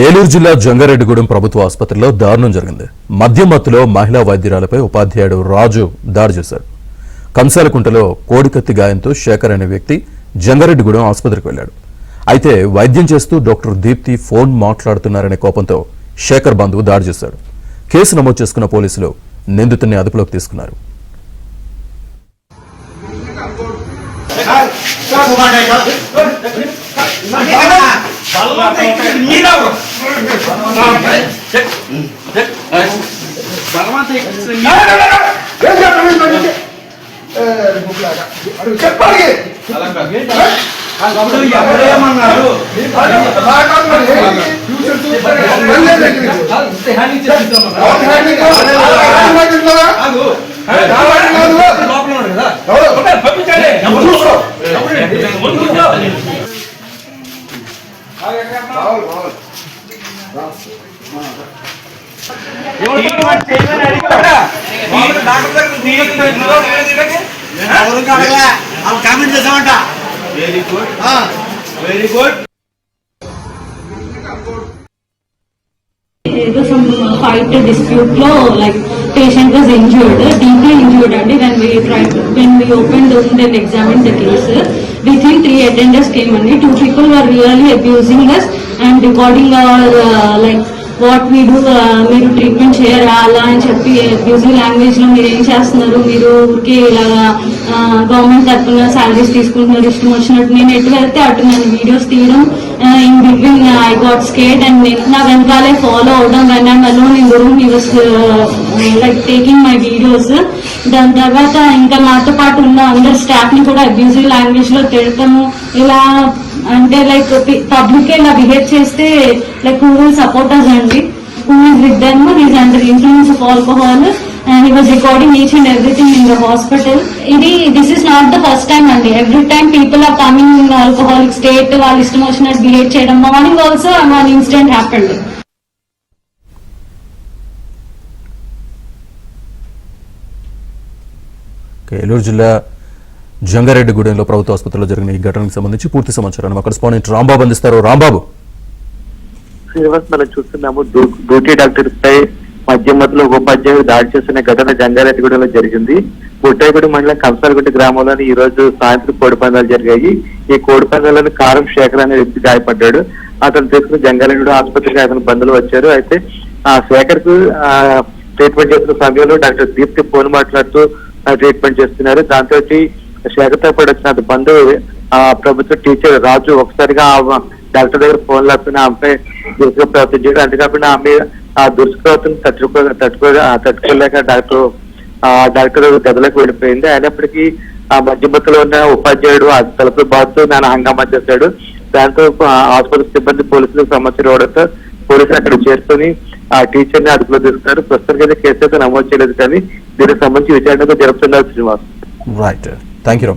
ఏలూరు జిల్లా జంగారెడ్డిగూడెం ప్రభుత్వ ఆసుపత్రిలో దారుణం జరిగింది. మద్యం మత్తులో మహిళా వైద్యురాలపై ఉపాధ్యాయుడు రాజు దాడి చేశాడు. కంసాలకుంటలో కోడికత్తి గాయంతో శేఖర్ అనే వ్యక్తి జంగారెడ్డిగూడెం ఆసుపత్రికి వెళ్లాడు. అయితే వైద్యం చేస్తూ డాక్టర్ దీప్తి ఫోన్ మాట్లాడుతున్నారనే కోపంతో శేఖర్ బంధువు దాడి చేశాడు. కేసు నమోదు చేసుకున్న పోలీసులు నిందితుడిని అదుపులోకి తీసుకున్నారు. Very good, very good. There was some fight dispute lo, like patient was injured, deeply injured, and when we opened and examined the case, we think 3 attenders came and 2 people were really abusing us and recording our like what we do, మీరు treatment చేయరా అలా అని చెప్పి abusive language లో మీరు ఏం చేస్తున్నారు, మీరు ఊరికే ఇలాగా గవర్నమెంట్ తరఫున శాలరీస్ తీసుకుంటున్నారు ఇష్టం వచ్చినట్టు. నేను ఎటు వెళ్తే అటు నన్ను వీడియోస్ తీయడం, in between I got skate and నా వెనకాలే ఫాలో అవడం. When I'm alone in the room he was like taking my videos. దాని తర్వాత ఇంకా నాతో పాటు ఉన్న అందరు స్టాఫ్ ని కూడా అబ్యూజివ్ లాంగ్వేజ్ లో తిడతాము. ఇలా అంటే లైక్ పబ్లిక్ ఇలా బిహేవ్ చేస్తే like who will support us అండి, who is with them, he's under influence of alcohol and he was recording each and everything in the hospital. This is not the first time andi. Every time people are coming in alcoholic state, వాళ్ళు ఇష్టం వచ్చినట్టు behave చేయడం. Morning also one incident happened. Eluru జిల్లా జంగారెడ్డిగూడెంలో ప్రభుత్వ ఆసుపత్రిలో జరిగిన ఈ ఘటనకు సంబంధించి పూర్తి సమాచారాన్ని మా కరెస్పాండెంట్ రాంబాబు అందిస్తారు. రాంబాబు, శ్రీనివాస్, మనం చూస్తున్నాము డ్యూటీ డాక్టర్స్ పై మద్యం మత్తులో ఉపాధ్యాయుడు దాడి చేసిన ఘటన జంగారెడ్డిగూడెంలో జరిగింది. గుట్టాయిగూడెం మండలం కంసాలగుంట గ్రామంలోని ఈ రోజు సాయంత్రం కోడి పందాలు జరిగాయి. ఈ కోడి పందాలను కారం శేఖర్ అనే వ్యక్తి గాయపడ్డాడు. అతను తీసుకుని జంగారెడ్డిగూడెం ఆసుపత్రికి అతని బంధువులు వచ్చారు. అయితే ఆ శేఖర్ కు ట్రీట్మెంట్ చేస్తున్న సమయంలో డాక్టర్ దీప్తి ఫోన్ మాట్లాడుతూ ట్రీట్మెంట్ చేస్తున్నారు. దాంతో శేఖర్ తో పాటు వచ్చిన బంధువు ప్రభుత్వ టీచర్ రాజు ఒకసారిగా డాక్టర్ దగ్గర ఫోన్ లేకపోయినా ఆమెపై దురుసుగా ప్రవర్తించాడు. అంతేకాకుండా ఆమె ఆ దుష్ప్రవర్తన తట్టుకోలేక డాక్టర్ గదిలోకి వెళ్ళిపోయింది. అయినప్పటికీ ఆ మధ్యమత్తులో ఉన్న ఉపాధ్యాయుడు ఆ తలుపులు బాధతో నేను హంగామా చేశాడు. దాంతో ఆసుపత్రి సిబ్బంది పోలీసులకు సమాచారం ఇవ్వడంతో పోలీసులు అక్కడ చేరుకొని ఆ టీచర్ ని అదుపులో తీసుకున్నారు. ప్రస్తుతానికి కేసు అయితే నమోదు చేయలేదు, కానీ దీనికి సంబంధించి విచారణ జరుపుతున్నారు. శ్రీనివాస్. Right, thank you.